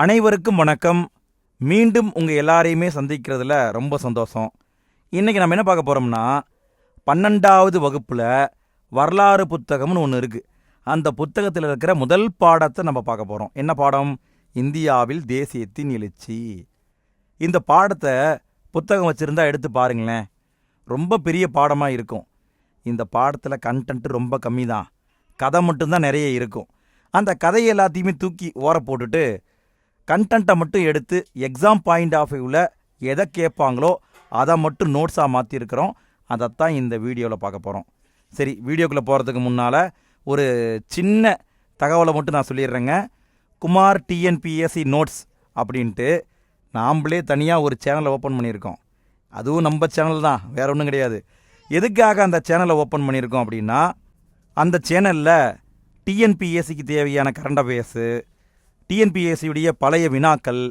அனைவருக்கும் வணக்கம். மீண்டும் உங்கள் எல்லாரையுமே சந்திக்கிறதுல ரொம்ப சந்தோஷம். இன்றைக்கி நம்ம என்ன பார்க்க போகிறோம்னா, 12வது வகுப்பில் வரலாறு புத்தகம்னு ஒன்று இருக்குது. அந்த புத்தகத்தில் இருக்கிற முதல் பாடத்தை நம்ம பார்க்க போகிறோம். என்ன பாடம்? இந்தியாவில் தேசியத்தின் எழுச்சி. இந்த பாடத்தை புத்தகம் வச்சுருந்தா எடுத்து பாருங்களேன், ரொம்ப பெரிய பாடமாக இருக்கும். இந்த பாடத்தில் கண்டென்ட்டு ரொம்ப கம்மி தான், கதை மட்டும்தான் நிறைய இருக்கும். அந்த கதையை எல்லாத்தையுமே தூக்கி ஓர போட்டுட்டு கண்டென்ட்டை மட்டும் எடுத்து எக்ஸாம் பாயிண்ட் ஆஃப் வியூவில் எதை கேட்பாங்களோ அதை மட்டும் நோட்ஸாக மாற்றிருக்கிறோம். அதைத்தான் இந்த வீடியோவில் பார்க்க போகிறோம். சரி, வீடியோக்குள்ளே போகிறதுக்கு முன்னால் ஒரு சின்ன தகவலை மட்டும் நான் சொல்லிடுறேங்க. குமார் டிஎன்பிஎஸ்சி நோட்ஸ் அப்படின்ட்டு நாம்ளே தனியாக ஒரு சேனலை ஓப்பன் பண்ணியிருக்கோம். அதுவும் நம்ம சேனல் தான், வேறு ஒன்றும் கிடையாது. எதுக்காக அந்த சேனலை ஓப்பன் பண்ணியிருக்கோம் அப்படின்னா, அந்த சேனலில் டிஎன்பிஎஸ்சிக்கு தேவையான கரண்ட் அஃபேர்ஸு, டிஎன்பிஎஸ்சியுடைய பழைய வினாக்கள்,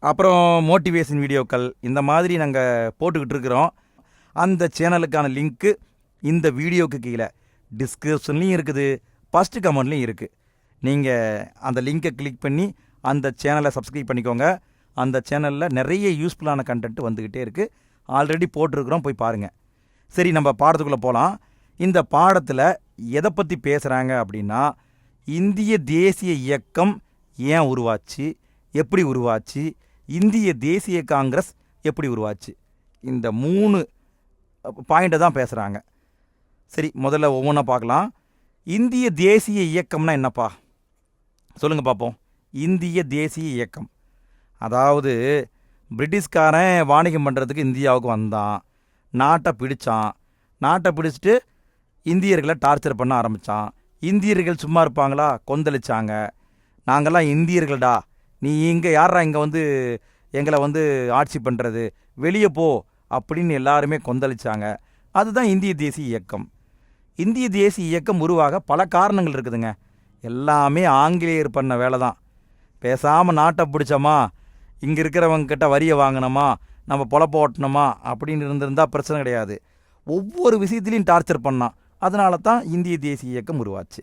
அப்புறம் மோட்டிவேஷன் வீடியோக்கள், இந்த மாதிரி நாங்கள் போட்டுக்கிட்டு இருக்கிறோம். அந்த சேனலுக்கான லிங்க்கு இந்த வீடியோவுக்கு கீழே டிஸ்கிரிப்ஷன்லேயும் இருக்குது, ஃபஸ்ட்டு கமெண்ட்லேயும் இருக்குது. நீங்கள் அந்த லிங்கை கிளிக் பண்ணி அந்த சேனலை சப்ஸ்கிரைப் பண்ணிக்கோங்க. அந்த சேனலில் நிறைய யூஸ்ஃபுல்லான கண்டென்ட் வந்துக்கிட்டே இருக்குது. ஆல்ரெடி போட்டிருக்கிறோம், போய் பாருங்கள். சரி, நம்ம பாடத்துக்குள்ளே போகலாம். இந்த பாடத்தில் எதை பற்றி பேசுகிறாங்க அப்படின்னா, இந்திய தேசிய இயக்கம் ஏன் உருவாச்சு, எப்படி உருவாச்சு, இந்திய தேசிய காங்கிரஸ் எப்படி உருவாச்சு, இந்த 3 பாயிண்ட்டை தான் பேசுகிறாங்க. சரி, முதல்ல ஒவ்வொன்றா பார்க்கலாம். இந்திய தேசிய இயக்கம்னா என்னப்பா சொல்லுங்கள் பார்ப்போம். இந்திய தேசிய இயக்கம் அதாவது பிரிட்டிஷ்காரன் வாணிகம் பண்ணுறதுக்கு இந்தியாவுக்கு வந்தான், நாட்டை பிடிச்சான். நாட்டை பிடிச்சிட்டு இந்தியர்களை டார்ச்சர் பண்ண ஆரம்பித்தான். இந்தியர்கள் சும்மா இருப்பாங்களா? கொந்தளிச்சாங்க. நாங்கள்லாம் இந்தியர்கள்டா, நீ இங்கே யாரா இங்கே வந்து எங்களை வந்து ஆட்சி பண்ணுறது, வெளியே போ அப்படின்னு எல்லாருமே கொந்தளிச்சாங்க. அதுதான் இந்திய தேசிய இயக்கம். இந்திய தேசிய இயக்கம் உருவாக பல காரணங்கள் இருக்குதுங்க. எல்லாமே ஆங்கிலேயர் பண்ண வேலை தான். பேசாமல் நாட்டை பிடிச்சோமா, இங்கே இருக்கிறவங்கக்கிட்ட வரியை வாங்கினோமா, நம்ம பொழப்ப ஓட்டணுமா அப்படின்னு இருந்திருந்தால் பிரச்சனை கிடையாது. ஒவ்வொரு விஷயத்துலையும் டார்ச்சர் பண்ணான். அதனால தான் இந்திய தேசிய இயக்கம் உருவாச்சு.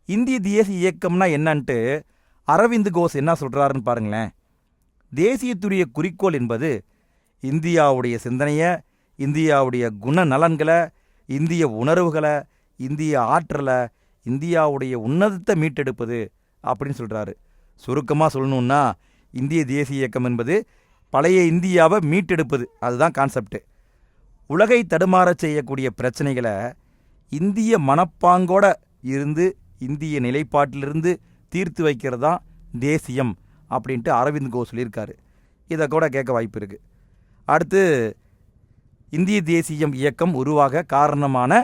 இந்திய தேசிய இயக்கம்னா என்னன்ட்டு அரவிந்த் கோஷ் என்ன சொல்கிறாருன்னு பாருங்களேன். தேசியத்துடைய குறிக்கோள் என்பது இந்தியாவுடைய சிந்தனையை, இந்தியாவுடைய குணநலன்களை, இந்திய உணர்வுகளை, இந்திய ஆற்றலை, இந்தியாவுடைய உன்னதத்தை மீட்டெடுப்பது அப்படின்னு சொல்கிறாரு. சுருக்கமாக சொல்லணுன்னா, இந்திய தேசிய இயக்கம் என்பது பழைய இந்தியாவை மீட்டெடுப்பது, அதுதான் கான்செப்டு. உலகை தடுமாறச் செய்யக்கூடிய பிரச்சனைகளை இந்திய மனப்பாங்கோட இருந்து, இந்திய நிலைப்பாட்டிலிருந்து தீர்த்து வைக்கிறது தான் தேசியம் அப்படின்ட்டு அரவிந்த் கோஷ் சொல்லியிருக்காரு. இதை கூட கேட்க வாய்ப்பு இருக்குது. அடுத்து, இந்திய தேசிய இயக்கம் உருவாக காரணமான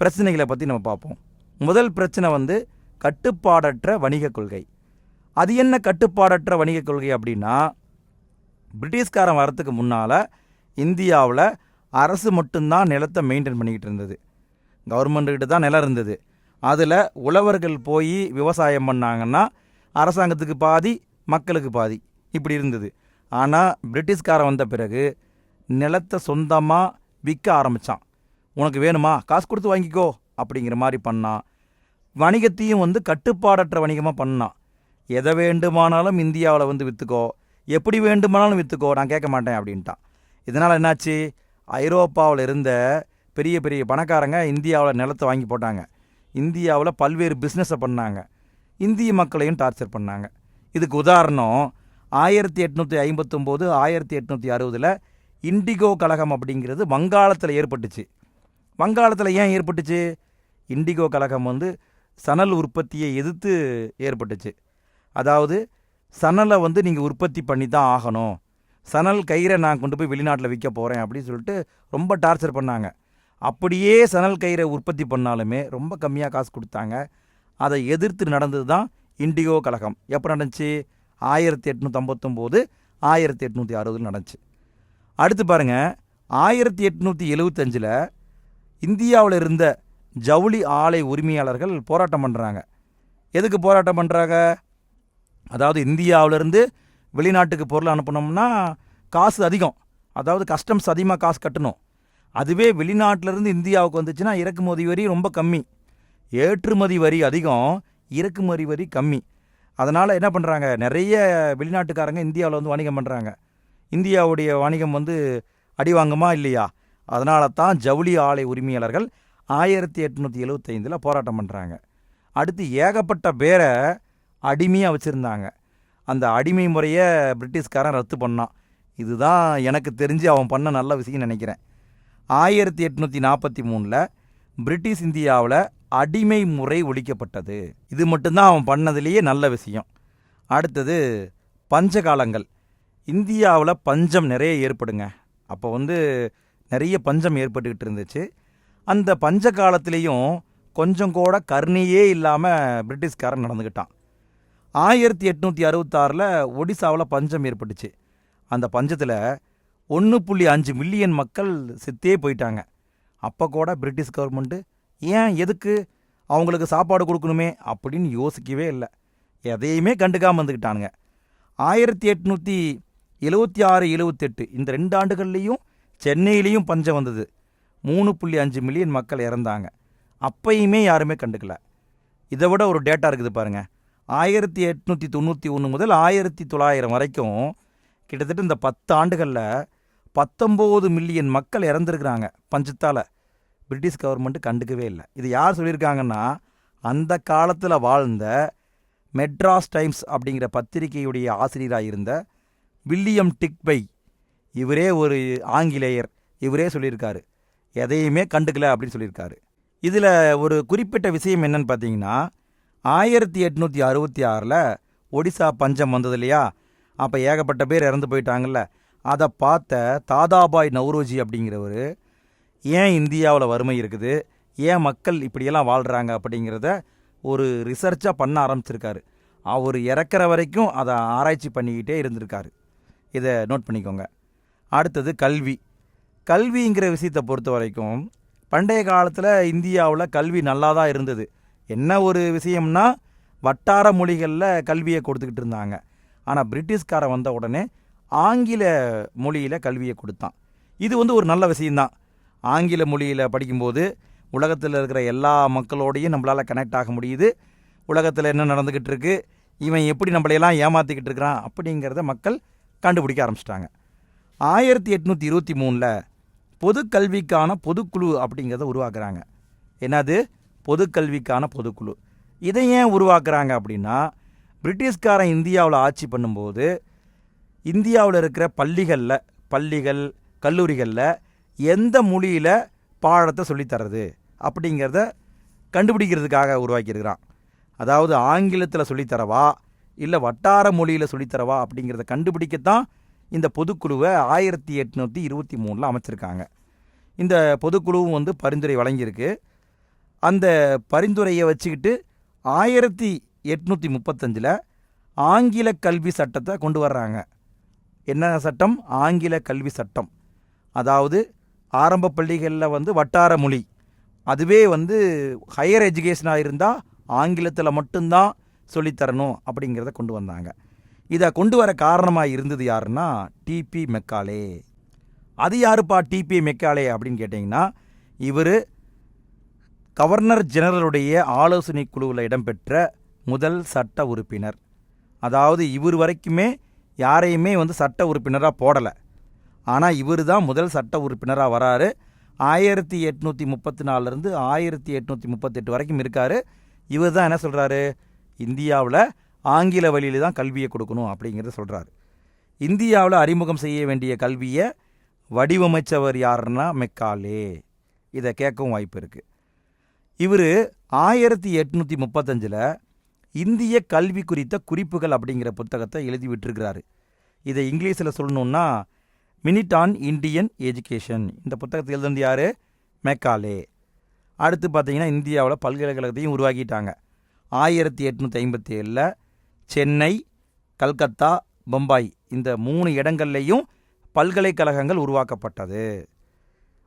பிரச்சனைகளை பற்றி நம்ம பார்ப்போம். முதல் பிரச்சனை வந்து கட்டுப்பாடற்ற வணிக கொள்கை. அது என்ன கட்டுப்பாடற்ற வணிக கொள்கை அப்படின்னா, பிரிட்டிஷ்காரன் வரத்துக்கு முன்னால் இந்தியாவில் அரசு மட்டும்தான் நிலத்தை மெயின்டைன் பண்ணிக்கிட்டு இருந்தது. கவர்மெண்ட்டுக்கிட்ட தான் நிலம் இருந்தது. அதில் உழவர்கள் போய் விவசாயம் பண்ணாங்கன்னா அரசாங்கத்துக்கு பாதி, மக்களுக்கு பாதி, இப்படி இருந்தது. ஆனால் பிரிட்டிஷ்காரன் வந்த பிறகு நிலத்தை சொந்தமாக விற்க ஆரம்பித்தான். உனக்கு வேணுமா, காசு கொடுத்து வாங்கிக்கோ அப்படிங்கிற மாதிரி பண்ணான். வணிகத்தையும் வந்து கட்டுப்பாடற்ற வணிகமாக பண்ணான். எதை வேண்டுமானாலும் இந்தியாவில் வந்து விற்றுக்கோ, எப்படி வேண்டுமானாலும் விற்றுக்கோ, நான் கேட்க மாட்டேன் அப்படின்ட்டான். இதனால் என்னாச்சு, ஐரோப்பாவில் இருந்த பெரிய பெரிய பணக்காரங்க இந்தியாவில் நிலத்தை வாங்கி போட்டாங்க. இந்தியாவில் பல்வேறு பிஸ்னஸை பண்ணாங்க. இந்திய மக்களையும் டார்ச்சர் பண்ணாங்க. இதுக்கு உதாரணம் 1859 1860 இண்டிகோ கழகம் அப்படிங்கிறது வங்காளத்தில் ஏற்பட்டுச்சு. வங்காளத்தில் ஏன் ஏற்பட்டுச்சு? இண்டிகோ கழகம் வந்து சணல் உற்பத்தியை எதிர்த்து ஏற்பட்டுச்சு. அதாவது சணலை வந்து நீங்கள் உற்பத்தி பண்ணி தான் ஆகணும், சணல் கயிறை நான் கொண்டு போய் வெளிநாட்டில் விற்க போகிறேன் அப்படின்னு சொல்லிட்டு ரொம்ப டார்ச்சர் பண்ணாங்க. அப்படியே சணல் கயிறை உற்பத்தி பண்ணாலுமே ரொம்ப கம்மியாக காசு கொடுத்தாங்க. அதை எதிர்த்து நடந்தது தான் இண்டிகோ கழகம். எப்போ நடந்துச்சு? 1859 1860 நடந்துச்சு. அடுத்து பாருங்கள், 1875 இந்தியாவில் இருந்த ஜவுளி ஆலை உரிமையாளர்கள் போராட்டம் பண்ணுறாங்க. எதுக்கு போராட்டம் பண்ணுறாங்க? அதாவது இந்தியாவிலேருந்து வெளிநாட்டுக்கு பொருள் அனுப்பணும்னா காசு அதிகம், அதாவது கஸ்டம்ஸ் அதிகமாக காசு கட்டணும். அதுவே வெளிநாட்டிலேருந்து இந்தியாவுக்கு வந்துச்சுன்னா இறக்குமதி வரி ரொம்ப கம்மி, ஏற்றுமதி வரி அதிகம், இறக்குமதி வரி கம்மி. அதனால் என்ன பண்ணுறாங்க, நிறைய வெளிநாட்டுக்காரங்க இந்தியாவில் வந்து வணிகம் பண்ணுறாங்க. இந்தியாவுடைய வணிகம் வந்து அடி வாங்குமா இல்லையா? அதனால தான் ஜவுளி ஆலை உரிமையாளர்கள் 1875 போராட்டம் பண்ணுறாங்க. அடுத்து ஏகப்பட்ட பேரை அடிமையாக வச்சுருந்தாங்க. அந்த அடிமை முறையை பிரிட்டிஷ்காரன் ரத்து பண்ணான். இதுதான் எனக்கு தெரிஞ்சு அவன் பண்ண நல்ல விஷயம் நினைக்கிறேன். 1843 பிரிட்டிஷ் இந்தியாவில் அடிமை முறை ஒழிக்கப்பட்டது. இது மட்டும்தான் அவன் பண்ணதுலேயே நல்ல விஷயம். அடுத்தது பஞ்சகாலங்கள். இந்தியாவில் பஞ்சம் நிறைய ஏற்படுங்க. அப்போ வந்து நிறைய பஞ்சம் ஏற்பட்டுக்கிட்டு இருந்துச்சு. அந்த பஞ்ச காலத்திலையும் கொஞ்சம் கூட கருணையே இல்லாமல் பிரிட்டிஷ்காரன் நடந்துக்கிட்டான். 1866 ஒடிசாவில் பஞ்சம் ஏற்பட்டுச்சு. அந்த பஞ்சத்தில் 1.5 மில்லியன் மக்கள் செத்தே போயிட்டாங்க. அப்போ கூட பிரிட்டிஷ் கவர்மெண்ட்டு ஏன் எதுக்கு அவங்களுக்கு சாப்பாடு கொடுக்கணுமே அப்படின்னு யோசிக்கவே இல்லை. எதையுமே கண்டுக்காமல் வந்துக்கிட்டானுங்க. 1876-78 இந்த 2 ஆண்டுகள்லேயும் சென்னையிலையும் பஞ்சம் வந்தது. 3.5 மில்லியன் மக்கள் இறந்தாங்க. அப்பையுமே யாருமே கண்டுக்கல. இதை விட ஒரு டேட்டா இருக்குது பாருங்க. 1891 முதல் 1900 வரைக்கும் கிட்டத்தட்ட இந்த 10 ஆண்டுகளில் 19 மில்லியன் மக்கள் இறந்துருக்குறாங்க பஞ்சத்தால். பிரிட்டிஷ் கவர்மெண்ட்டு கண்டுக்கவே இல்லை. இது யார் சொல்லியிருக்காங்கன்னா, அந்த காலத்தில் வாழ்ந்த மெட்ராஸ் டைம்ஸ் அப்படிங்கிற பத்திரிகையுடைய ஆசிரியராக இருந்த வில்லியம் டிக்பை, இவரே ஒரு ஆங்கிலேயர், இவரே சொல்லியிருக்காரு. எதையுமே கண்டுக்கல அப்படின்னு சொல்லியிருக்காரு. இதில் ஒரு குறிப்பிட்ட விஷயம் என்னன்னு பார்த்தீங்கன்னா, 1866 ஒடிசா பஞ்சம் வந்தது இல்லையா? அப்போ ஏகப்பட்ட பேர் இறந்து போயிட்டாங்கல்ல. அதை பார்த்த தாதாபாய் நவ்ரோஜி அப்படிங்கிறவர் ஏன் இந்தியாவில் வறுமை இருக்குது, ஏன் மக்கள் இப்படியெல்லாம் வாழ்கிறாங்க அப்படிங்கிறத ஒரு ரிசர்ச்சாக பண்ண ஆரம்பிச்சிருக்காரு. அவர் இறக்குற வரைக்கும் அதை ஆராய்ச்சி பண்ணிக்கிட்டே இருந்திருக்காரு. இதை நோட் பண்ணிக்கோங்க. அடுத்தது கல்வி. கல்விங்கிற விஷயத்தை பொறுத்த வரைக்கும் பண்டைய காலத்தில் இந்தியாவில் கல்வி நல்லா தான் இருந்தது. என்ன ஒரு விஷயம்னா, வட்டார மொழிகளில் கல்வியை கொடுத்துக்கிட்டு இருந்தாங்க. ஆனால் பிரிட்டிஷ்காரன் வந்த உடனே ஆங்கில மொழியில் கல்வியை கொடுத்தான். இது வந்து ஒரு நல்ல விஷயந்தான். ஆங்கில மொழியில் படிக்கும்போது உலகத்தில் இருக்கிற எல்லா மக்களோடையும் நம்மளால் கனெக்ட் ஆக முடியுது. உலகத்தில் என்ன நடந்துக்கிட்டு இருக்கு, இவன் எப்படி நம்மளையெல்லாம் ஏமாற்றிக்கிட்டு இருக்கிறான் அப்படிங்கிறத மக்கள் கண்டுபிடிக்க ஆரம்பிச்சிட்டாங்க. 1823 பொதுக்கல்விக்கான பொதுக்குழு அப்படிங்கிறத உருவாக்குறாங்க. என்னது? பொதுக்கல்விக்கான பொதுக்குழு. இதை ஏன் உருவாக்குறாங்க அப்படின்னா, பிரிட்டிஷ்காரன் இந்தியாவில் ஆட்சி பண்ணும்போது இந்தியாவில் இருக்கிற பள்ளிகள் கல்லூரிகளில் எந்த மொழியில் பாடத்தை சொல்லித்தரது அப்படிங்கிறத கண்டுபிடிக்கிறதுக்காக உருவாக்கியிருக்கிறான். அதாவது ஆங்கிலத்தில் சொல்லித்தரவா இல்லை வட்டார மொழியில் சொல்லித்தரவா அப்படிங்கிறத கண்டுபிடிக்கத்தான் இந்த பொதுக்குழுவை 1823 அமைச்சிருக்காங்க. இந்த பொதுக்குழுவும் வந்து பரிந்துரை வழங்கியிருக்கு. அந்த பரிந்துரையை வச்சுக்கிட்டு 1835 ஆங்கில கல்வி சட்டத்தை கொண்டு வர்றாங்க. என்ன சட்டம்? ஆங்கில கல்வி சட்டம். அதாவது ஆரம்ப பள்ளிகளில் வந்து வட்டார மொழி, அதுவே வந்து ஹையர் எஜுகேஷனாக இருந்தால் ஆங்கிலத்தில் மட்டும்தான் சொல்லித்தரணும் அப்படிங்கிறத கொண்டு வந்தாங்க. இதை கொண்டு வர காரணமாக இருந்தது யாருன்னா டிபி மெக்காலே. அது யாருப்பா டிபி மெக்காலே அப்படின்னு கேட்டிங்கன்னா, இவர் கவர்னர் ஜெனரலுடைய ஆலோசனை குழுவில் இடம்பெற்ற முதல் சட்ட உறுப்பினர். அதாவது இவர் வரைக்குமே யாரையுமே வந்து சட்ட உறுப்பினராக போடலை. ஆனால் இவர் தான் முதல் சட்ட உறுப்பினராக வராரு. 1834 1838 வரைக்கும் இருக்கார். இவர் தான் என்ன சொல்கிறாரு, இந்தியாவில் ஆங்கில வழியில் தான் கல்வியை கொடுக்கணும் அப்படிங்கிறத சொல்கிறாரு. இந்தியாவில் அறிமுகம் செய்ய வேண்டிய கல்வியை வடிவமைச்சவர் யாருன்னா மெக்காலே. இதை கேட்கவும் வாய்ப்பு இருக்குது. இவர் 1835 இந்திய கல்வி குறித்த குறிப்புகள் அப்படிங்கிற புத்தகத்தை எழுதி விட்டுருக்கிறாரு. இதை இங்கிலீஷில் சொல்லணுன்னா மினிட் ஆன் இண்டியன் எஜுகேஷன். இந்த புத்தகத்தை எழுதுனது யார்? மெக்காலே. அடுத்து பார்த்தீங்கன்னா, இந்தியாவில் பல்கலைக்கழகத்தையும் உருவாக்கிட்டாங்க. 1857 சென்னை, கல்கத்தா, பம்பாய் இந்த 3 இடங்கள்லையும் பல்கலைக்கழகங்கள் உருவாக்கப்பட்டது.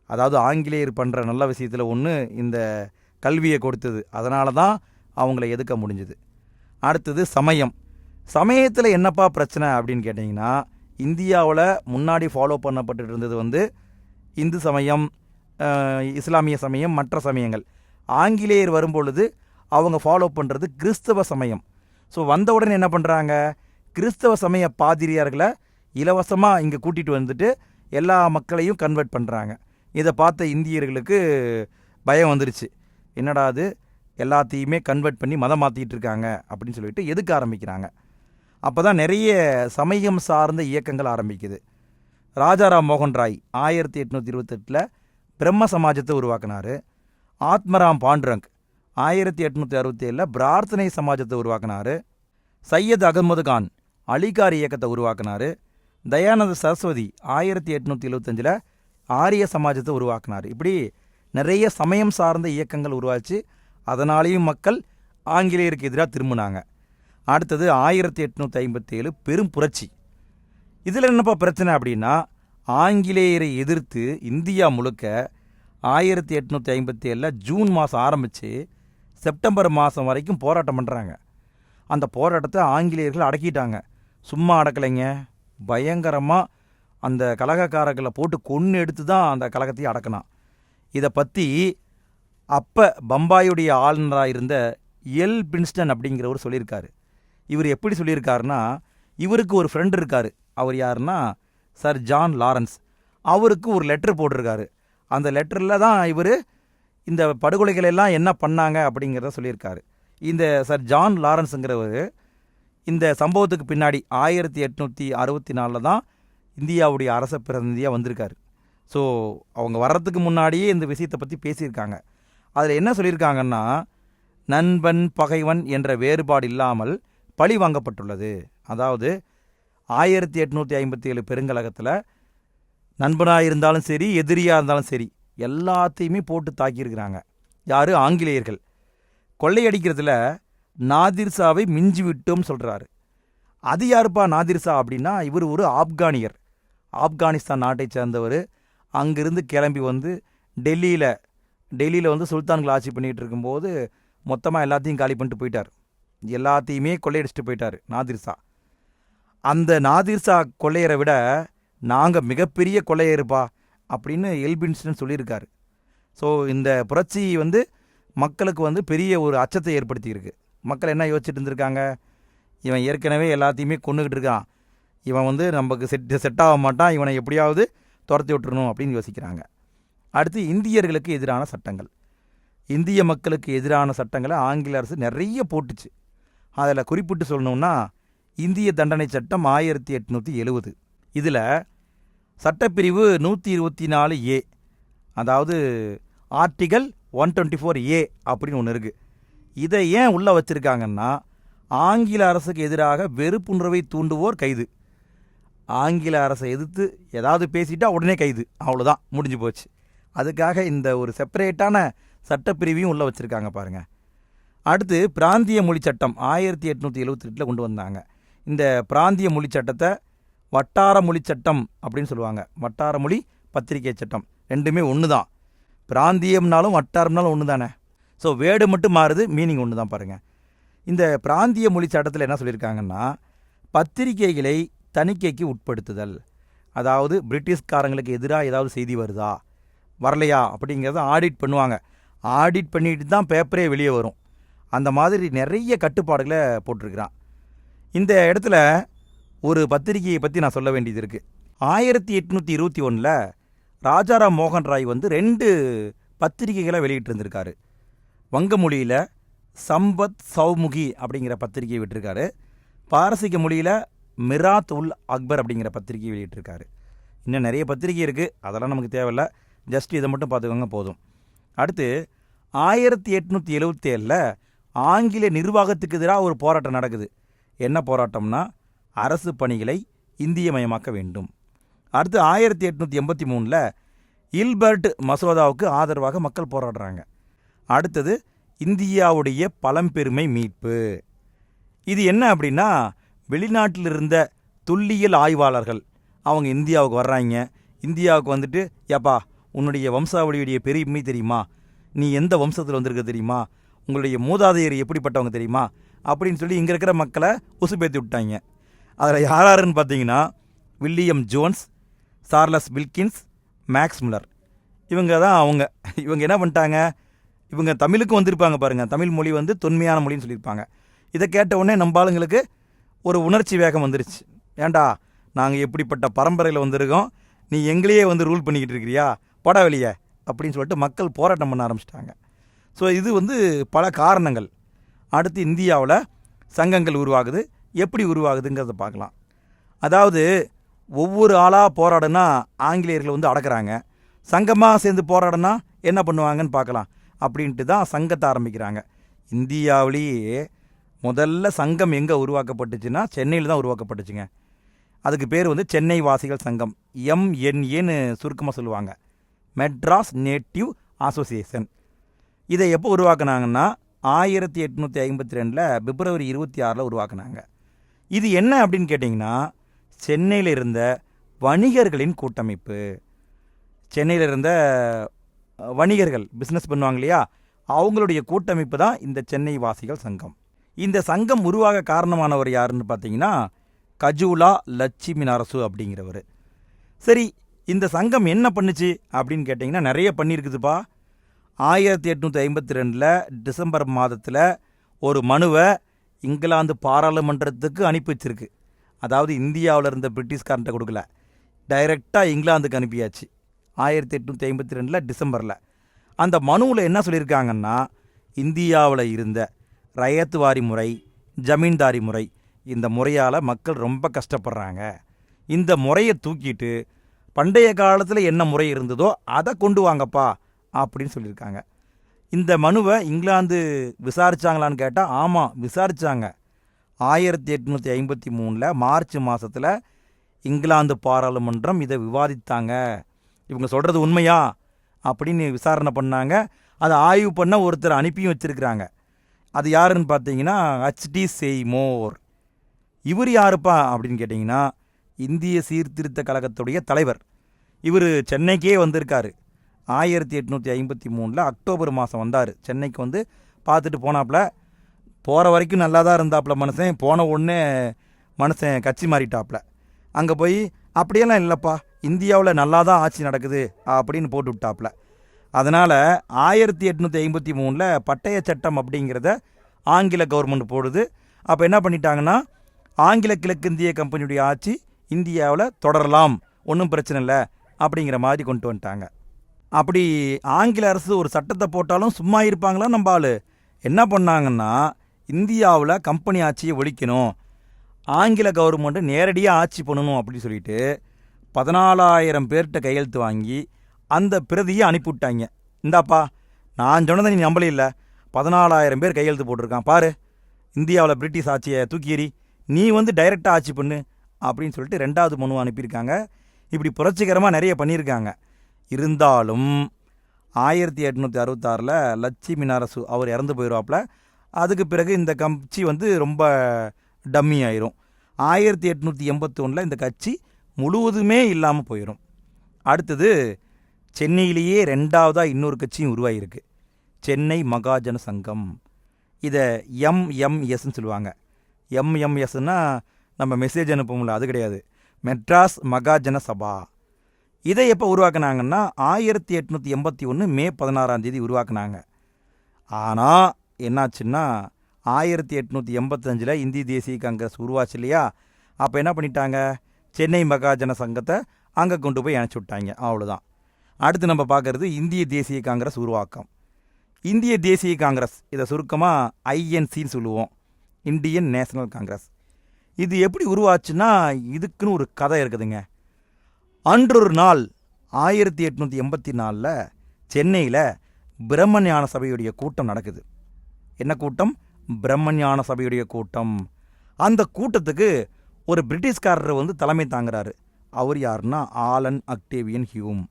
அதாவது ஆங்கிலேயர் பண்ணுற நல்ல விஷயத்தில் ஒன்று இந்த கல்வியை கொடுத்தது. அதனால தான் அவங்கள எதுக்க முடிஞ்சுது. அடுத்தது சமயம். சமயத்தில் என்னப்பா பிரச்சனை அப்படின்னு கேட்டிங்கன்னா, இந்தியாவில் முன்னாடி ஃபாலோ பண்ணப்பட்டு இருந்தது வந்து இந்து சமயம், இஸ்லாமிய சமயம், மற்ற சமயங்கள். ஆங்கிலேயர் வரும்பொழுது அவங்க ஃபாலோ பண்ணுறது கிறிஸ்தவ சமயம். ஸோ வந்த உடனே என்ன பண்ணுறாங்க, கிறிஸ்தவ சமய பாதிரியார்களை இலவசமாக இங்கே கூட்டிகிட்டு வந்துட்டு எல்லா மக்களையும் கன்வெர்ட் பண்ணுறாங்க. இதை பார்த்த இந்தியர்களுக்கு பயம் வந்துருச்சு. என்னடா அது, எல்லாத்தையுமே கன்வெர்ட் பண்ணி மதம் மாற்றிட்டு இருக்காங்க அப்படின்னு சொல்லிட்டு எதுக்க ஆரம்பிக்கிறாங்க. அப்போ தான் நிறைய சமயம் சார்ந்த இயக்கங்கள் ஆரம்பிக்குது. ராஜாராம் மோகன் ராய் 1828 பிரம்ம சமாஜத்தை உருவாக்கினார். ஆத்மராம் பாண்டுரங் 1867 பிரார்த்தனை சமாஜத்தை உருவாக்கினார். சையத் அகமது கான் அலிகார் இயக்கத்தை உருவாக்கினார். தயானந்த சரஸ்வதி 1875 ஆரிய சமாஜத்தை உருவாக்கினார். இப்படி நிறைய சமயம் சார்ந்த இயக்கங்கள் உருவாச்சு. அதனாலேயும் மக்கள் ஆங்கிலேயருக்கு எதிராக திரும்பினாங்க. அடுத்தது 1857 பெரும் புரட்சி. இதில் என்னப்பா பிரச்சனை அப்படின்னா, ஆங்கிலேயரை எதிர்த்து இந்தியா முழுக்க 1857 ஜூன் மாதம் ஆரம்பித்து செப்டம்பர் மாதம் வரைக்கும் போராட்டம் பண்ணுறாங்க. அந்த போராட்டத்தை ஆங்கிலேயர்கள் அடக்கிட்டாங்க. சும்மா அடக்கலைங்க, பயங்கரமாக அந்த கலகக்காரர்களை போட்டு கொன்று எடுத்து தான் அந்த கலகத்தையும் அடக்கினான். இதை பற்றி அப்போ பம்பாயுடைய ஆளுநராக இருந்த எல் பிரின்ஸ்டன் அப்படிங்கிறவர் சொல்லியிருக்காரு. இவர் எப்படி சொல்லியிருக்காருன்னா, இவருக்கு ஒரு ஃப்ரெண்ட் இருக்கார். அவர் யாருன்னா சர் ஜான் லாரன்ஸ். அவருக்கு ஒரு லெட்டர் போட்டிருக்காரு. அந்த லெட்டரில் தான் இவர் இந்த படுகொலைகள் எல்லாம் என்ன பண்ணாங்க அப்படிங்கிறத சொல்லியிருக்காரு. இந்த சர் ஜான் லாரன்ஸுங்கிறவர் இந்த சம்பவத்துக்கு பின்னாடி 1864 தான் இந்தியாவுடைய அரச பிரதிநிதியாக வந்திருக்காரு. ஸோ அவங்க வர்றதுக்கு முன்னாடியே இந்த விஷயத்தை பற்றி பேசியிருக்காங்க. அதில் என்ன சொல்லியிருக்காங்கன்னா, நண்பன் பகைவன் என்ற வேறுபாடு இல்லாமல் பழி வாங்கப்பட்டுள்ளது. அதாவது 1857 பெருங்கலகத்தில் நண்பனாக இருந்தாலும் சரி, எதிரியாக இருந்தாலும் சரி, எல்லாத்தையுமே போட்டு தாக்கியிருக்கிறாங்க. யார்? ஆங்கிலேயர்கள். கொள்ளையடிக்கிறதுல நாதிர்ஷாவை மிஞ்சி விட்டோம் சொல்கிறாரு. அது யாருப்பா நாதிர்ஷா அப்படின்னா, இவர் ஒரு ஆப்கானியர். ஆப்கானிஸ்தான் நாட்டை சேர்ந்தவர். அங்கிருந்து கிளம்பி வந்து டெல்லியில் வந்து சுல்தான்கள் ஆட்சி பண்ணிகிட்டு இருக்கும்போது மொத்தமாக எல்லாத்தையும் காலி பண்ணிட்டு போயிட்டார். எல்லாத்தையுமே கொள்ளையடிச்சிட்டு போயிட்டார் நாதிர்ஷா. அந்த நாதிர்ஷா கொள்ளையரை விட நாங்கள் மிகப்பெரிய கொள்ளையருப்பா அப்படின்னு எல்பின்ஸ்டன் சொல்லியிருக்காரு. ஸோ இந்த புரட்சி வந்து மக்களுக்கு வந்து பெரிய ஒரு அச்சத்தை ஏற்படுத்தியிருக்கு. மக்கள் என்ன யோசிச்சுட்டு இருந்திருக்காங்க, இவன் ஏற்கனவே எல்லாத்தையுமே கொண்டுகிட்டு இருக்கான், இவன் வந்து நமக்கு செட் ஆக மாட்டான், இவனை எப்படியாவது துரத்தி விட்டுறணும் அப்படின்னு யோசிக்கிறாங்க. அடுத்து இந்தியர்களுக்கு எதிரான சட்டங்கள். இந்திய மக்களுக்கு எதிரான சட்டங்களை ஆங்கில அரசு நிறைய போட்டுச்சு. அதில் குறிப்பிட்டு சொல்லணும்னா, இந்திய தண்டனை சட்டம் 1870. இதில் சட்டப்பிரிவு 124A, அதாவது ஆர்டிகல் 124A அப்படின்னு ஒன்று இருக்குது. இதை ஏன் உள்ளே வச்சுருக்காங்கன்னா, ஆங்கில அரசுக்கு எதிராக வெறுப்புணர்வை தூண்டுவோர் கைது. ஆங்கில அரசை எதிர்த்து ஏதாவது பேசிட்டா உடனே கைது, அவ்வளோதான், முடிஞ்சு போச்சு. அதுக்காக இந்த ஒரு செப்பரேட்டான சட்டப்பிரிவையும் உள்ளே வச்சுருக்காங்க பாருங்கள். அடுத்து பிராந்திய மொழி சட்டம் 1878 கொண்டு வந்தாங்க. இந்த பிராந்திய மொழி சட்டத்தை வட்டார மொழி சட்டம் அப்படின்னு சொல்லுவாங்க. வட்டார மொழி பத்திரிகை சட்டம் ரெண்டுமே ஒன்று தான். பிராந்தியம்னாலும் வட்டாரம்னாலும் ஒன்று தானே. ஸோ வேர்டு மட்டும் மாறுது, மீனிங் ஒன்று தான் பாருங்கள். இந்த பிராந்திய மொழி சட்டத்தில் என்ன சொல்லியிருக்காங்கன்னா, பத்திரிகைகளை தணிக்கைக்கு உட்படுத்துதல். அதாவது பிரிட்டிஷ்காரங்களுக்கு எதிராக ஏதாவது செய்தி வருதா வரலையா அப்படிங்கிறத ஆடிட் பண்ணுவாங்க. ஆடிட் பண்ணிட்டு தான் பேப்பரே வெளியே வரும். அந்த மாதிரி நிறைய கட்டுப்பாடுகளை போட்டிருக்கிறான். இந்த இடத்துல ஒரு பத்திரிகையை பற்றி நான் சொல்ல வேண்டியது இருக்குது. 1821 ராஜாராம் மோகன் ராய் வந்து 2 பத்திரிகைகளை வெளியிட்டு இருந்திருக்காரு. வங்க மொழியில் சம்பத் சௌமுகி அப்படிங்கிற பத்திரிகையை விட்டிருக்காரு. பாரசீக மொழியில் மிராத் உல் அக்பர் அப்படிங்கிற பத்திரிகையை வெளியிட்டிருக்காரு. இன்னும் நிறைய பத்திரிகை இருக்குது, அதெல்லாம் நமக்கு தேவையில்லை. ஜஸ்ட் இதை மட்டும் பார்த்துக்கோங்க போதும். அடுத்து 1877 ஆங்கில நிர்வாகத்துக்கு எதிராக ஒரு போராட்டம் நடக்குது. என்ன போராட்டம்னா, அரசு பணிகளை இந்தியமயமாக்க வேண்டும். அடுத்து 1883 இல்பர்ட் மசோதாவுக்கு ஆதரவாக மக்கள் போராடுறாங்க. அடுத்தது இந்தியாவுடைய பழம்பெருமை மீட்பு. இது என்ன அப்படின்னா, வெளிநாட்டில் இருந்த தொல்லியல் ஆய்வாளர்கள் அவங்க இந்தியாவுக்கு வர்றாங்க. இந்தியாவுக்கு வந்துட்டு, ஏப்பா உன்னுடைய வம்சாவளியுடைய பெருமை தெரியுமா, நீ எந்த வம்சத்தில் வந்திருக்க தெரியுமா, உங்களுடைய மூதாதையர் எப்படிப்பட்டவங்க தெரியுமா அப்படின்னு சொல்லி இங்கே இருக்கிற மக்களை உசுப்பேற்றி விட்டாங்க. அதில் யாருன்னு பார்த்தீங்கன்னா, William Jones, Charles Wilkins, maths Muller. இவங்க தான் இவங்க என்ன பண்ணிட்டாங்க, இவங்க தமிழுக்கு வந்திருப்பாங்க பாருங்கள். தமிழ் மொழி வந்து தொன்மையான மொழின்னு சொல்லியிருப்பாங்க. இதை கேட்ட உடனே நம்ம ஆளுங்களுக்கு ஒரு உணர்ச்சி வேகம் வந்துருச்சு. ஏண்டா நாங்கள் எப்படிப்பட்ட பரம்பரையில் வந்திருக்கோம், நீ எங்களையே வந்து ரூல் பண்ணிக்கிட்டு இருக்கிறியா, பட வெளியே அப்படின்னு சொல்லிட்டு மக்கள் போராட்டம் பண்ண ஆரம்பிச்சிட்டாங்க. ஸோ இது வந்து பல காரணங்கள். அடுத்து இந்தியாவில் சங்கங்கள் உருவாகுது, எப்படி உருவாகுதுங்கிறத பார்க்கலாம். அதாவது ஒவ்வொரு ஆளாக போராடுனா ஆங்கிலேயர்கள் வந்து அடக்குறாங்க, சங்கமாக சேர்ந்து போராடுனா என்ன பண்ணுவாங்கன்னு பார்க்கலாம் அப்படின்ட்டு தான் சங்கத்தை ஆரம்பிக்கிறாங்க. இந்தியாவிலேயே முதல்ல சங்கம் எங்கே உருவாக்கப்பட்டுச்சுன்னா சென்னையில் தான் உருவாக்கப்பட்டுச்சுங்க. அதுக்கு பேர் வந்து சென்னை வாசிகள் சங்கம், MNAன்னு சுருக்கமாக சொல்லுவாங்க, மெட்ராஸ் நேட்டிவ் அசோசியேஷன். இதை எப்போ உருவாக்குனாங்கன்னா 1852 பிப்ரவரி 26 உருவாக்குனாங்க. இது என்ன அப்படின்னு கேட்டிங்கன்னா, சென்னையில் இருந்த வணிகர்களின் கூட்டமைப்பு. சென்னையில் இருந்த வணிகர்கள் பிஸ்னஸ் பண்ணுவாங்க இல்லையா, அவங்களுடைய கூட்டமைப்பு தான் இந்த சென்னை வாசிகள் சங்கம். இந்த சங்கம் உருவாக காரணமானவர் யாருன்னு பார்த்தீங்கன்னா கஜூலா லட்சுமி நரசு அப்படிங்கிறவர். சரி, இந்த சங்கம் என்ன பண்ணுச்சு அப்படின்னு கேட்டிங்கன்னா நிறைய பண்ணியிருக்குதுப்பா. 1852 டிசம்பர் மாதத்தில் ஒரு மனுவை இங்கிலாந்து பாராளுமன்றத்துக்கு அனுப்பி வச்சிருக்கு. அதாவது இந்தியாவில் இருந்த பிரிட்டிஷ்காரன்ட்ட கொடுக்கல, டைரெக்டாக இங்கிலாந்துக்கு அனுப்பியாச்சு 1852 டிசம்பரில். அந்த மனுவில் என்ன சொல்லியிருக்காங்கன்னா, இந்தியாவில் இருந்த ரயத்துவாரி முறை, ஜமீன்தாரி முறை, இந்த முறையால் மக்கள் ரொம்ப கஷ்டப்படுறாங்க, இந்த முறையை தூக்கிட்டு பண்டைய காலத்தில் என்ன முறை இருந்ததோ அதை கொண்டு வாங்கப்பா அப்படின்னு சொல்லியிருக்காங்க. இந்த மனுவை இங்கிலாந்து விசாரித்தாங்களான்னு கேட்டால் ஆமாம் விசாரித்தாங்க. 1853 மார்ச் மாதத்தில் இங்கிலாந்து பாராளுமன்றம் இதை விவாதித்தாங்க. இவங்க சொல்கிறது உண்மையா அப்படின்னு விசாரணை பண்ணாங்க. அதை ஆய்வு பண்ண ஒருத்தர் அனுப்பியும் வச்சுருக்கிறாங்க. அது யாருன்னு பார்த்தீங்கன்னா H.D. செய்மோர். இவர் யாருப்பா அப்படின்னு கேட்டிங்கன்னா இந்திய சீர்திருத்த கழகத்துடைய தலைவர். இவர் சென்னைக்கே வந்திருக்காரு. 1853 அக்டோபர் மாதம் வந்தார். சென்னைக்கு வந்து பார்த்துட்டு போனாப்புல. போகிற வரைக்கும் நல்லா தான் இருந்தாப்புல மனுஷன். போன உடனே மனுஷன் கட்சி மாறிட்டாப்புல. அங்கே போய் அப்படியெல்லாம் இல்லைப்பா, இந்தியாவில் நல்லா தான் ஆட்சி நடக்குது அப்படின்னு போட்டு விட்டாப்புல. அதனால் 1853 பட்டய சட்டம் அப்படிங்கிறத ஆங்கில கவர்மெண்ட் போடுது. அப்போ என்ன பண்ணிட்டாங்கன்னா, ஆங்கில கிழக்கிந்திய கம்பெனியுடைய ஆட்சி இந்தியாவில் தொடரலாம், ஒன்றும் பிரச்சனை இல்லை அப்படிங்கிற மாதிரி கொண்டு வந்துட்டாங்க. அப்படி ஆங்கில அரசு ஒரு சட்டத்தை போட்டாலும் சும்மா இருப்பாங்களா நம்ம ஆளு? என்ன பண்ணாங்கன்னா, இந்தியாவில் கம்பெனி ஆட்சியை ஒழிக்கணும், ஆங்கில கவர்மெண்ட்டு நேரடியாக ஆட்சி பண்ணணும் அப்படின்னு சொல்லிட்டு 14,000 பேர்கிட்ட கையெழுத்து வாங்கி அந்த பிரதியை அனுப்பிவிட்டாங்க. இந்தாப்பா, நான் சொன்னதை நீ நம்பல இல்லை, 14,000 பேர் கையெழுத்து போட்டிருக்கான் பாரு, இந்தியாவில் பிரிட்டிஷ் ஆட்சியை தூக்கி எறி, நீ வந்து டைரெக்டாக ஆட்சி பண்ணு அப்படின்னு சொல்லிட்டு 2வது மனு அனுப்பியிருக்காங்க. இப்படி புரட்சிகரமாக நிறைய பண்ணியிருக்காங்க. இருந்தாலும் 1866 லட்சுமி நரசு அவர் இறந்து போயிடுவாப்புல. அதுக்கு பிறகு இந்த கட்சி வந்து ரொம்ப டம்மி ஆயிரும். 1881 இந்த கட்சி முழுவதுமே இல்லாமல் போயிடும். அடுத்தது சென்னையிலேயே 2வதாக இன்னொரு கட்சியும் உருவாகிருக்கு, சென்னை மகாஜன சங்கம். இதை MMSன்னு சொல்லுவாங்க. MMSன்னா நம்ம மெசேஜ் அனுப்போம்ல, அது கிடையாது, மெட்ராஸ் மகாஜன சபா. இதை எப்போ உருவாக்குனாங்கன்னா 1881 மே 16 உருவாக்குனாங்க. ஆனால் என்னாச்சுன்னா 1885 இந்திய தேசிய காங்கிரஸ் உருவாச்சு இல்லையா, அப்போ என்ன பண்ணிட்டாங்க, சென்னை மகாஜன சங்கத்தை அங்கே கொண்டு போய் அணைச்சி விட்டாங்க. அவ்வளோதான். அடுத்து நம்ம பார்க்குறது இந்திய தேசிய காங்கிரஸ் உருவாக்கம். இந்திய தேசிய காங்கிரஸ், இதை சுருக்கமாக INCன்னு சொல்லுவோம், இந்தியன் நேஷனல் காங்கிரஸ். இது எப்படி உருவாச்சுன்னா இதுக்குன்னு ஒரு கதை இருக்குதுங்க. அன்றொரு நாள் 1884 சென்னையில் பிரம்மஞான சபையுடைய கூட்டம் நடக்குது. என்ன கூட்டம்? பிரம்மஞான சபையுடைய கூட்டம். அந்த கூட்டத்துக்கு ஒரு பிரிட்டிஷ்காரர் வந்து தலைமை தாங்குறாரு. அவர் யாருன்னா ஆலன் அக்டேவியன் ஹியூம்.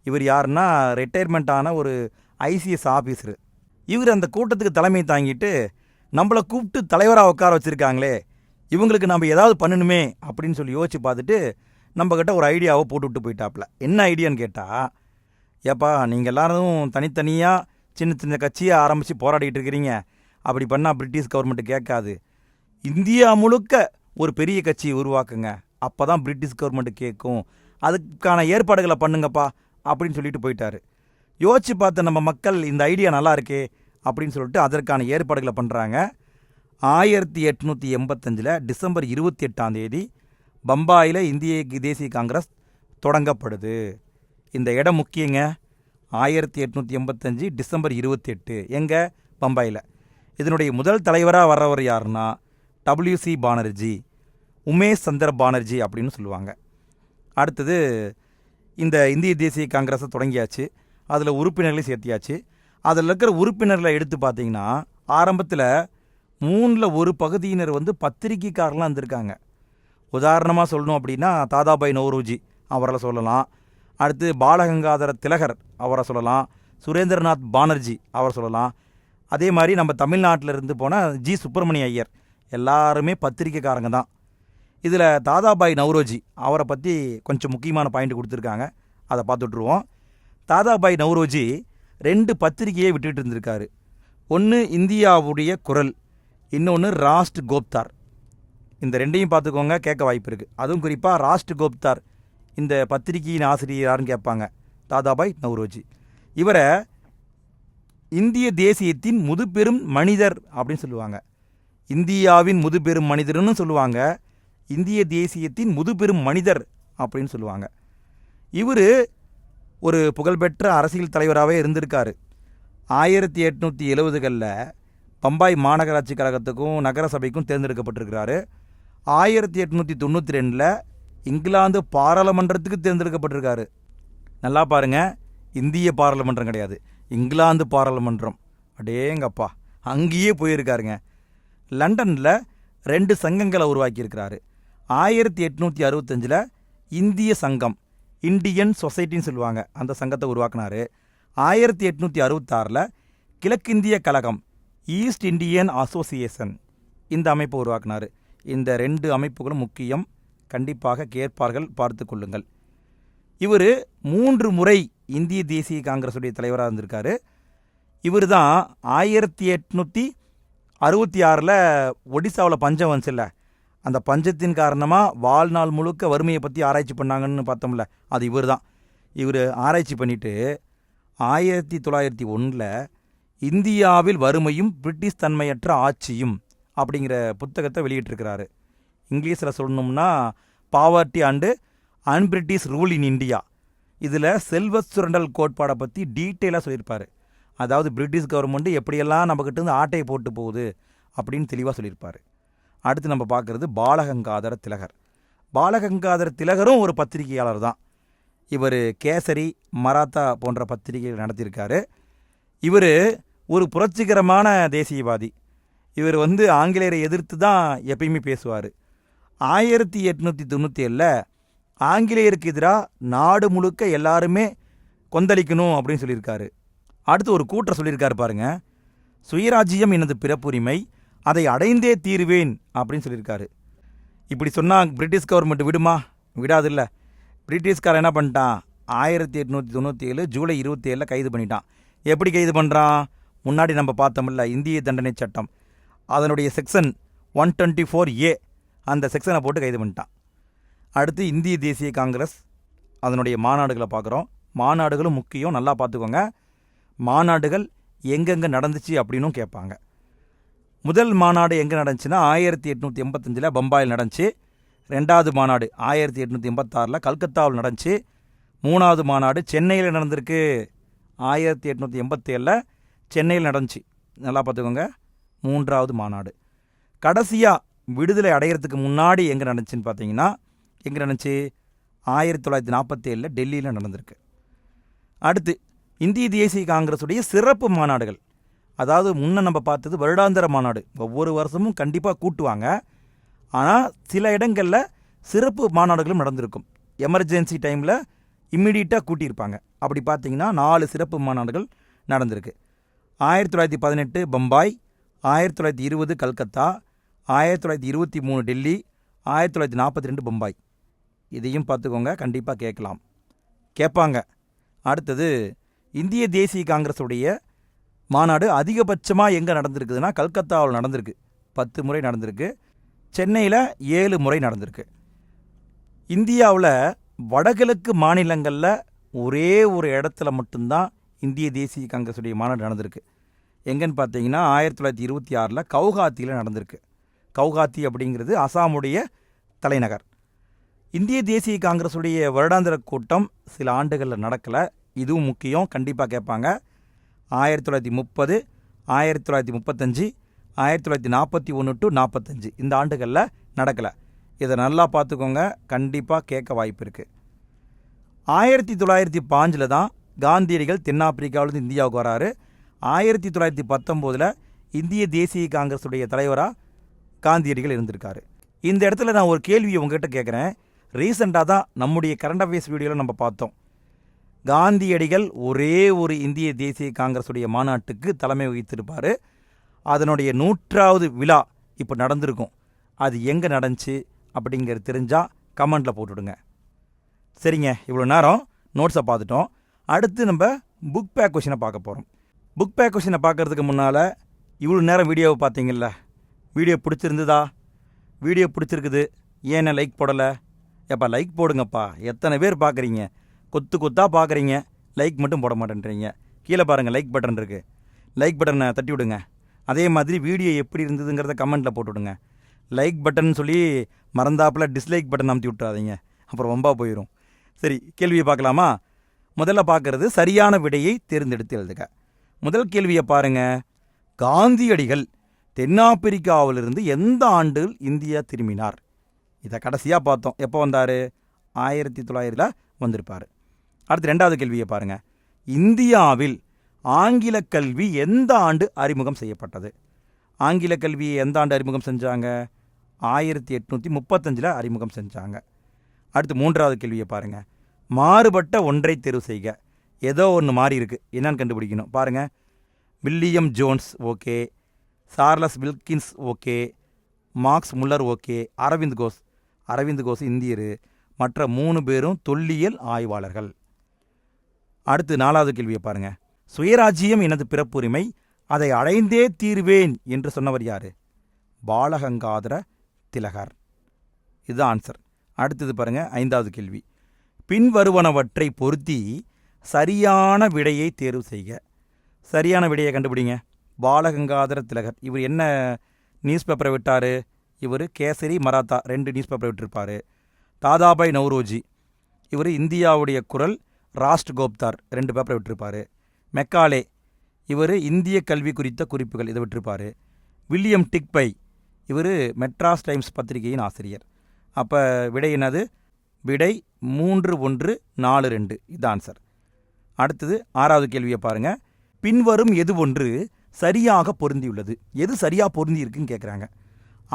இவர் யாருன்னா ரிட்டையர்மெண்ட் ஆன ஒரு ICS ஆஃபீஸரு. இவர் அந்த கூட்டத்துக்கு தலைமை தாங்கிட்டு நம்மளை கூப்பிட்டு தலைவராக உட்கார வச்சுருக்காங்களே, இவங்களுக்கு நம்ம ஏதாவது பண்ணணுமே அப்படின்னு சொல்லி யோசிச்சு பார்த்துட்டு நம்மக்கிட்ட ஒரு ஐடியாவை போட்டுவிட்டு போயிட்டாப்புல. என்ன ஐடியான்னு கேட்டால், ஏப்பா நீங்கள் எல்லாரும் தனித்தனியாக சின்ன சின்ன கட்சியை ஆரம்பித்து போராடிக்கிட்டு இருக்கிறீங்க, அப்படி பண்ணால் பிரிட்டிஷ் கவர்மெண்ட்டு கேட்காது, இந்தியா முழுக்க ஒரு பெரிய கட்சியை உருவாக்குங்க, அப்போ தான் பிரிட்டிஷ் கவர்மெண்ட்டு கேட்கும், அதுக்கான ஏற்பாடுகளை பண்ணுங்கப்பா அப்படின்னு சொல்லிட்டு போயிட்டாரு. யோசிச்சு பார்த்த நம்ம மக்கள் இந்த ஐடியா நல்லா இருக்கே அப்படின்னு சொல்லிட்டு அதற்கான ஏற்பாடுகளை பண்ணுறாங்க. 1885 டிசம்பர் 28 பம்பாயில் இந்திய தேசிய காங்கிரஸ் தொடங்கப்படுது. இந்த இடம் முக்கியங்க. 1885 டிசம்பர் 28 எங்கே? பம்பாயில். இதனுடைய முதல் தலைவராக வர்றவர் யாருன்னா WC பானர்ஜி, உமேஷ் சந்திர பானர்ஜி அப்படின்னு சொல்லுவாங்க. அடுத்தது இந்த இந்திய தேசிய காங்கிரஸை தொடங்கியாச்சு, அதில் உறுப்பினர்களையும் சேர்த்தியாச்சு. அதில் இருக்கிற உறுப்பினர்களை எடுத்து பார்த்தீங்கன்னா ஆரம்பத்தில் 1/3 பகுதியினர் பத்திரிகைக்காரலாம் இருந்திருக்காங்க. உதாரணமாக சொல்லணும் அப்படின்னா தாதாபாய் நௌரோஜி அவரை சொல்லலாம். அடுத்து பாலகங்காதர திலகர் அவரை சொல்லலாம். சுரேந்திரநாத் பானர்ஜி அவரை சொல்லலாம். அதே மாதிரி நம்ம தமிழ்நாட்டில் இருந்து போன ஜி சுப்பிரமணிய ஐயர் எல்லாருமே பத்திரிக்கைக்காரங்க தான். இதில் தாதாபாய் நௌரோஜி அவரை பற்றி கொஞ்சம் முக்கியமான பாயிண்ட் கொடுத்துருக்காங்க, அதை பார்த்துட்ருவோம். தாதாபாய் நௌரோஜி 2 பத்திரிகையை விட்டுட்டு இருந்திருக்காரு. ஒன்று இந்தியாவுடைய குரல், இன்னொன்று ராஷ்ட் கோப்தார். இந்த ரெண்டையும் பார்த்துக்கோங்க, கேட்க வாய்ப்பு இருக்குது. அதுவும் குறிப்பாக ராஷ்ட் கோப்தார் இந்த பத்திரிகையின் ஆசிரியர் யாருன்னு கேட்பாங்க. தாதாபாய் நௌரோஜி இவரை இந்திய தேசியத்தின் முதுபெரும் மனிதர் அப்படின்னு சொல்லுவாங்க. இந்தியாவின் முதுபெரும் மனிதர்னு சொல்லுவாங்க, இந்திய தேசியத்தின் முதுபெரும் மனிதர் அப்படின்னு சொல்லுவாங்க. இவர் ஒரு புகழ்பெற்ற அரசியல் தலைவராகவே இருந்திருக்காரு. 1870களில் பம்பாய் மாநகராட்சி கழகத்துக்கும் நகர சபைக்கும் தேர்ந்தெடுக்கப்பட்டிருக்கிறாரு. 1892 இங்கிலாந்து பாராளுமன்றத்துக்கு தேர்ந்தெடுக்கப்பட்டிருக்காரு. நல்லா பாருங்க, இந்திய பாராளுமன்றம் கிடையாது, இங்கிலாந்து பாராளுமன்றம். அடேங்கப்பா, அங்கேயே போயிருக்காருங்க. லண்டனில் 2 சங்கங்களை உருவாக்கியிருக்கிறாரு. 1865 இந்திய சங்கம், இந்தியன் சொசைட்டின்னு சொல்லுவாங்க, அந்த சங்கத்தை உருவாக்கினார். 1866 கிழக்கிந்திய கழகம், ஈஸ்ட் இண்டியன் அசோசியேஷன், இந்த அமைப்பை உருவாக்கினார். இந்த 2 அமைப்புகளும் முக்கியம், கண்டிப்பாக கேட்பார்கள், பார்த்து கொள்ளுங்கள். இவர் 3 முறை இந்திய தேசிய காங்கிரஸுடைய தலைவராக இருந்திருக்காரு. இவர் தான் 1866 ஒடிசாவில் பஞ்சம் வந்துச்சுல்ல, அந்த பஞ்சத்தின் காரணமாக வாழ்நாள் முழுக்க வறுமையை பற்றி ஆராய்ச்சி பண்ணாங்கன்னு பார்த்தோம்ல, அது இவர் தான். இவர் ஆராய்ச்சி பண்ணிவிட்டு 1901 இந்தியாவில் வறுமையும் பிரிட்டிஷ் தன்மையற்ற ஆட்சியும் அப்படிங்கிற புத்தகத்தை வெளியிட்டிருக்கிறாரு. இங்கிலீஷில் சொல்லணும்னா poverty and unBritish rule in India. இதில் செல்வ சுரண்டல் கோட்பாடை பற்றி டீட்டெயிலாக சொல்லியிருப்பார். அதாவது பிரிட்டிஷ் கவர்மெண்ட்டு எப்படியெல்லாம் நம்மக்கிட்ட இருந்து ஆட்டையை போட்டு போகுது அப்படின்னு தெளிவாக சொல்லியிருப்பார். அடுத்து நம்ம பார்க்குறது பாலகங்காதர திலகர். பாலகங்காதர திலகரும் ஒரு பத்திரிகையாளர் தான். இவர் கேசரி, மராத்தா போன்ற பத்திரிகைகள் நடத்தியிருக்காரு. இவர் ஒரு புரட்சிகரமான தேசியவாதி. இவர் ஆங்கிலேயரை எதிர்த்து தான் எப்பயுமே பேசுவார். 1897 ஆங்கிலேயருக்கு எதிராக நாடு முழுக்க எல்லாருமே கொந்தளிக்கணும் அப்படின்னு சொல்லியிருக்காரு. அடுத்து ஒரு கூற்றை சொல்லியிருக்காரு பாருங்க, சுயராஜ்யம் எனது பிறப்புரிமை, அதை அடைந்தே தீருவேன் அப்படின்னு சொல்லியிருக்காரு. இப்படி சொன்னால் பிரிட்டிஷ் கவர்மெண்ட் விடுமா? விடாதில்ல. பிரிட்டிஷ்காரன் என்ன பண்ணிட்டான், 1897 ஜூலை 27 கைது பண்ணிட்டான். எப்படி கைது பண்ணுறான்? முன்னாடி நம்ம பார்த்தோம்ல இந்திய தண்டனை சட்டம், அதனுடைய செக்ஷன் 124A, அந்த செக்ஷனை போட்டு கைது பண்ணிட்டான். அடுத்து இந்திய தேசிய காங்கிரஸ், அதனுடைய மாநாடுகளை பார்க்குறோம். மாநாடுகளும் முக்கியம், நல்லா பார்த்துக்கோங்க. மாநாடுகள் எங்கெங்கே நடந்துச்சு அப்படின்னும் கேட்பாங்க. முதல் மாநாடு எங்கே நடந்துச்சுன்னா 1885 பம்பாயில் நடந்துச்சு. 2வது மாநாடு 1886 கல்கத்தாவில் நடந்துச்சு. 3வது மாநாடு சென்னையில் நடந்திருக்கு. 1887 சென்னையில் நடந்துச்சு, நல்லா பார்த்துக்கோங்க. 3வது மாநாடு கடைசியாக விடுதலை அடையிறதுக்கு முன்னாடி எங்கே நடந்துச்சுன்னு பார்த்தீங்கன்னா, எங்கே நடந்துச்சு? 1947 டெல்லியில் நடந்திருக்கு. அடுத்து இந்திய தேசிய காங்கிரஸுடைய சிறப்பு மாநாடுகள், அதாவது முன்ன நம்ம பார்த்தது வருடாந்திர மாநாடு, ஒவ்வொரு வருஷமும் கண்டிப்பாக கூட்டுவாங்க. ஆனால் சில இடங்களில் சிறப்பு மாநாடுகளும் நடந்திருக்கும். எமர்ஜென்சி டைமில் இம்மிடியட்டாக கூட்டியிருப்பாங்க. அப்படி பார்த்தீங்கன்னா 4 சிறப்பு மாநாடுகள் நடந்திருக்கு. 1918 பம்பாய், 1920 கல்கத்தா, 1923 டெல்லி, 1942 பம்பாய். இதையும் பார்த்துக்கோங்க, கண்டிப்பாக கேட்பாங்க. அடுத்தது இந்திய தேசிய காங்கிரஸுடைய மாநாடு அதிகபட்சமாக எங்கே நடந்திருக்குதுன்னா கல்கத்தாவில் நடந்திருக்கு, 10 முறை நடந்திருக்கு. சென்னையில் 7 முறை நடந்திருக்கு. இந்தியாவில் வடகிழக்கு மாநிலங்களில் ஒரே ஒரு இடத்துல மட்டும்தான் இந்திய தேசிய காங்கிரஸுடைய மாநாடு நடந்திருக்கு. எங்கன்னு பார்த்தீங்கன்னா 1926 கவுஹாத்தியில் நடந்திருக்கு. கவுஹாத்தி அப்படிங்கிறது அசாமுடைய தலைநகர். இந்திய தேசிய காங்கிரஸுடைய வருடாந்திர கூட்டம் சில ஆண்டுகளில் நடக்கலை. இதுவும் முக்கியம், கண்டிப்பாக கேட்பாங்க. 1930, 1935, 1941 to 45 இந்த ஆண்டுகளில் நடக்கலை. இதை நல்லா பார்த்துக்கோங்க, கண்டிப்பாக கேட்க வாய்ப்பு இருக்குது. 1905 தான் காந்தியடிகள் தென்னாப்பிரிக்காவிலிருந்து இந்தியாவுக்கு வராரு. 1919 இந்திய தேசிய காங்கிரஸுடைய தலைவராக காந்தியடிகள் இருந்திருக்காரு. இந்த இடத்துல நான் ஒரு கேள்வியை உங்ககிட்ட கேட்குறேன். ரீசெண்டாக தான் நம்முடைய கரண்ட் அஃபேர்ஸ் வீடியோவில் நம்ம பார்த்தோம். காந்தியடிகள் ஒரே ஒரு இந்திய தேசிய காங்கிரஸுடைய மாநாட்டுக்கு தலைமை வகித்திருப்பார். அதனுடைய 100வது விழா இப்போ நடந்திருக்கும். அது எங்கே நடந்துச்சு அப்படிங்கிறது தெரிஞ்சால் கமெண்டில் போட்டுவிடுங்க. சரிங்க, இவ்வளோ நேரம் நோட்ஸை பார்த்துட்டோம். அடுத்து நம்ம புக் பேக் கொஷினை பார்க்க போகிறோம். புக் பேக் கொஷினை பார்க்குறதுக்கு முன்னால் இவ்வளோ நேரம் வீடியோவை பார்த்தீங்கல்ல, வீடியோ பிடிச்சிருந்துதா? வீடியோ பிடிச்சிருக்குது, ஏன்னா லைக் போடலை? எப்பா லைக் போடுங்கப்பா. எத்தனை பேர் பார்க்குறீங்க, கொத்தாக பார்க்குறீங்க, லைக் மட்டும் போட மாட்டேன்றீங்க. கீழே பாருங்கள் லைக் பட்டன் இருக்குது, லைக் பட்டனை தட்டி விடுங்க. அதே மாதிரி வீடியோ எப்படி இருந்ததுங்கிறத கமெண்ட்டில் போட்டுவிடுங்க. லைக் பட்டன் சொல்லி மறந்தாப்பில் டிஸ்லைக் பட்டன் அமுத்தி விட்டுறாதீங்க, அப்புறம் ரொம்ப போயிடும். சரி, கேள்வியை பார்க்கலாமா? முதல்ல பார்க்குறது சரியான விடையை தேர்ந்தெடுத்து எழுதுக. முதல் கேள்வியை பாருங்கள். காந்தியடிகள் தென்னாப்பிரிக்காவிலிருந்து எந்த ஆண்டில் இந்தியா திரும்பினார்? இதை கடைசியாக பார்த்தோம். எப்போ வந்தார்? 1900 வந்திருப்பார். அடுத்து ரெண்டாவது கேள்வியை பாருங்கள். இந்தியாவில் ஆங்கில கல்வி எந்த ஆண்டு அறிமுகம் செய்யப்பட்டது? ஆங்கில கல்வியை எந்த ஆண்டு அறிமுகம் செஞ்சாங்க? 1835 அறிமுகம் செஞ்சாங்க. அடுத்து மூன்றாவது கேள்வியை பாருங்கள். மாறுபட்ட ஒன்றை தேர்வு செய்க. ஏதோ ஒன்று மாறி இருக்குது, என்னன்னு கண்டுபிடிக்கணும். பாருங்கள். William Jones okay, Charles Wilkins okay, Max Muller okay, Aurobindo Ghosh இந்தியர், மற்ற 3 பேரும் தொல்லியல் ஆய்வாளர்கள். அடுத்து நாலாவது கேள்வியை பாருங்கள். சுயராஜ்யம் எனது பிறப்புரிமை, அதை அடைந்தே தீர்வேன் என்று சொன்னவர் யார்? பாலகங்காதர திலகர். இதுதான் ஆன்சர். அடுத்தது பாருங்கள், ஐந்தாவது கேள்வி. பின்வருவனவற்றை பொருத்தி சரியான விடையை தேர்வு செய்க. சரியான விடையை கண்டுபிடிங்க. பாலகங்காதர திலகர் இவர் என்ன நியூஸ் பேப்பரை விட்டார்? இவர் கேசரி, மராத்தா 2 நியூஸ் பேப்பரை விட்டிருப்பார். தாதாபாய் நவ்ரோஜி இவர் இந்தியாவுடைய குரல், ராஷ்ட் கோப்தார் 2 பேப்பரை விட்டிருப்பார். மெக்காலே இவர் இந்திய கல்வி குறித்த குறிப்புகள் இதை விட்டிருப்பார். வில்லியம் டிக்பை இவர் மெட்ராஸ் டைம்ஸ் பத்திரிகையின் ஆசிரியர். அப்போ விடை என்னது? விடை 3142. இது ஆன்சர். அடுத்தது ஆறாவது கேள்வியை பாருங்கள். பின்வரும் எது ஒன்று சரியாக பொருந்தியுள்ளது? எது சரியாக பொருந்தி இருக்குன்னு கேட்குறாங்க.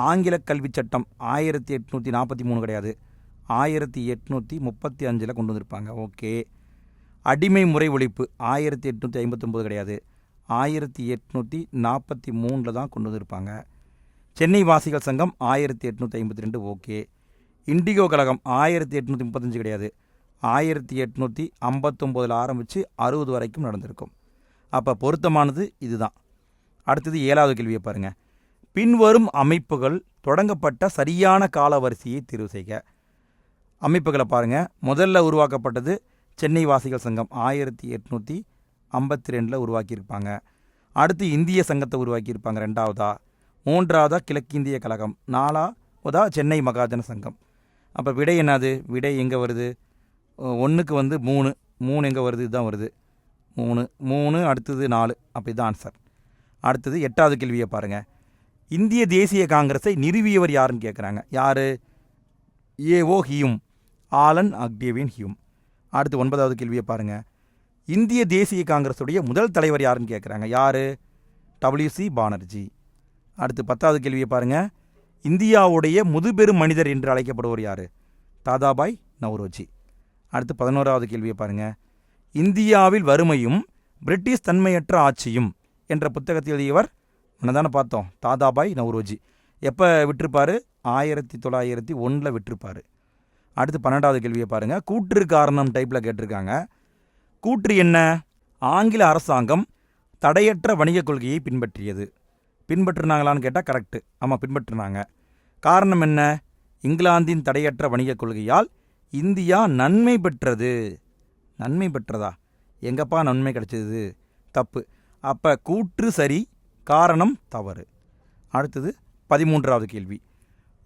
ஆங்கில கல்வி சட்டம் 1843 கிடையாது, 1835 கொண்டு வந்திருப்பாங்க. ஓகே. அடிமை முறை ஒழிப்பு 1859 கிடையாது, 1843 தான் கொண்டு வந்திருப்பாங்க. சென்னை வாசிகள் சங்கம் 1852. ஓகே. இண்டிகோ கழகம் 1835 கிடையாது, 1859 ஆரம்பித்து 60 வரைக்கும் நடந்திருக்கும். அப்போ பொருத்தமானது இதுதான். அடுத்தது ஏழாவது கேள்வியை பாருங்கள். பின்வரும் அமைப்புகள் தொடங்கப்பட்ட சரியான காலவரிசையை தேர்வு செய்க. அமைப்புகளை பாருங்கள். முதல்ல உருவாக்கப்பட்டது சென்னை வாசிகள் சங்கம் 1852 உருவாக்கியிருப்பாங்க. அடுத்து இந்திய சங்கத்தை உருவாக்கியிருப்பாங்க 2வதா. 3வதா கிழக்கிந்திய கழகம். 4வதா சென்னை மகாஜன சங்கம். அப்போ விடை என்னது? விடை எங்கே வருது? 1க்கு 3 எங்கே வருது? இதுதான் வருது 3. அடுத்தது 4. அப்போ இதுதான் ஆன்சர். அடுத்தது 8வது கேள்வியை பாருங்கள். இந்திய தேசிய காங்கிரஸை நிறுவியவர் யாருன்னு கேட்குறாங்க. யார்? AO Hume, Allan Octavian Hume. அடுத்து 9வது கேள்வியை பாருங்கள். இந்திய தேசிய காங்கிரஸுடைய முதல் தலைவர் யாருன்னு கேட்குறாங்க. யார்? WC பானர்ஜி. அடுத்து 10வது கேள்வியை பாருங்கள். இந்தியாவுடைய முதுபெரும் மனிதர் என்று அழைக்கப்படுவர் யார்? தாதாபாய் நவ்ரோஜி. அடுத்து 11வது கேள்வியை பாருங்கள். இந்தியாவில் வறுமையும் பிரிட்டிஷ் தன்மையற்ற ஆட்சியும் என்ற புத்தகத்தை எழுதியவர் தானே பார்த்தோம், தாதாபாய் நவ்ரோஜி. எப்போ விட்டிருப்பார்? 1901 விட்டிருப்பார். அடுத்து 12வது கேள்வியை பாருங்கள். கூற்று காரணம் டைப்பில் கேட்டிருக்காங்க. கூற்று என்ன? ஆங்கில அரசாங்கம் தடையற்ற வணிக கொள்கையை பின்பற்றினாங்களான்னு கேட்டால் கரெக்டு. ஆமாம், பின்பற்றினாங்க. காரணம் என்ன? இங்கிலாந்தின் தடையற்ற வணிக கொள்கையால் இந்தியா நன்மை பெற்றது. நன்மை பெற்றதா? எங்கப்பா நன்மை கிடைச்சது? தப்பு. அப்போ கூற்று சரி, காரணம் தவறு. அடுத்தது 13வது கேள்வி.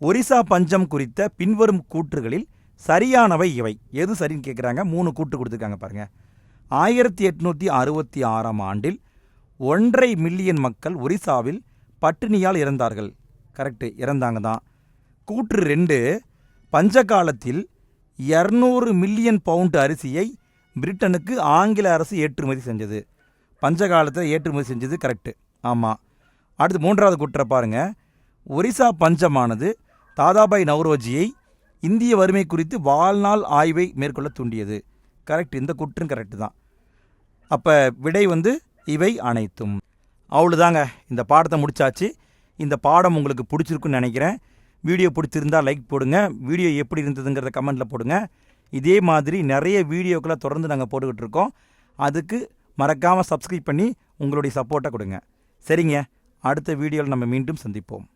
ஒரிசா பஞ்சம் குறித்த பின்வரும் கூற்றுகளில் சரியானவை இவை. எது சரின்னு கேட்குறாங்க. 3 கூற்று கொடுத்துருக்காங்க பாருங்கள். 1866ஆம் ஆண்டில் 1.5 மில்லியன் மக்கள் ஒரிசாவில் பட்டினியால் இறந்தார்கள். கரெக்டு, இறந்தாங்க தான். கூற்று 2, பஞ்ச காலத்தில் 200 மில்லியன் பவுண்டு அரிசியை பிரிட்டனுக்கு ஆங்கில அரசு ஏற்றுமதி செஞ்சது. பஞ்ச காலத்தில் ஏற்றுமதி செஞ்சது கரெக்டு, ஆமாம். அடுத்து 3வது கூற்றை பாருங்கள். ஒரிசா பஞ்சமானது தாதாபாய் நவ்ரோஜியை இந்திய வறுமை குறித்து வாழ்நாள் ஆய்வை மேற்கொள்ள தூண்டியது. கரெக்ட், இந்த கூற்றும் கரெக்டு தான். அப்போ விடை இவை அனைத்தும். அவ்வளோதாங்க, இந்த பாடத்தை முடிச்சாச்சு. இந்த பாடம் உங்களுக்கு பிடிச்சிருக்குன்னு நினைக்கிறேன். வீடியோ பிடிச்சிருந்தா லைக் போடுங்க. வீடியோ எப்படி இருந்ததுங்கிறத கமெண்ட்டில் போடுங்க. இதே மாதிரி நிறைய வீடியோக்களை தொடர்ந்து நாங்கள் போட்டுக்கிட்டு இருக்கோம். அதுக்கு மறக்காமல் சப்ஸ்கிரைப் பண்ணி உங்களுடைய சப்போர்ட்டை கொடுங்க. சரிங்க, அடுத்த வீடியோவில் நம்ம மீண்டும் சந்திப்போம்.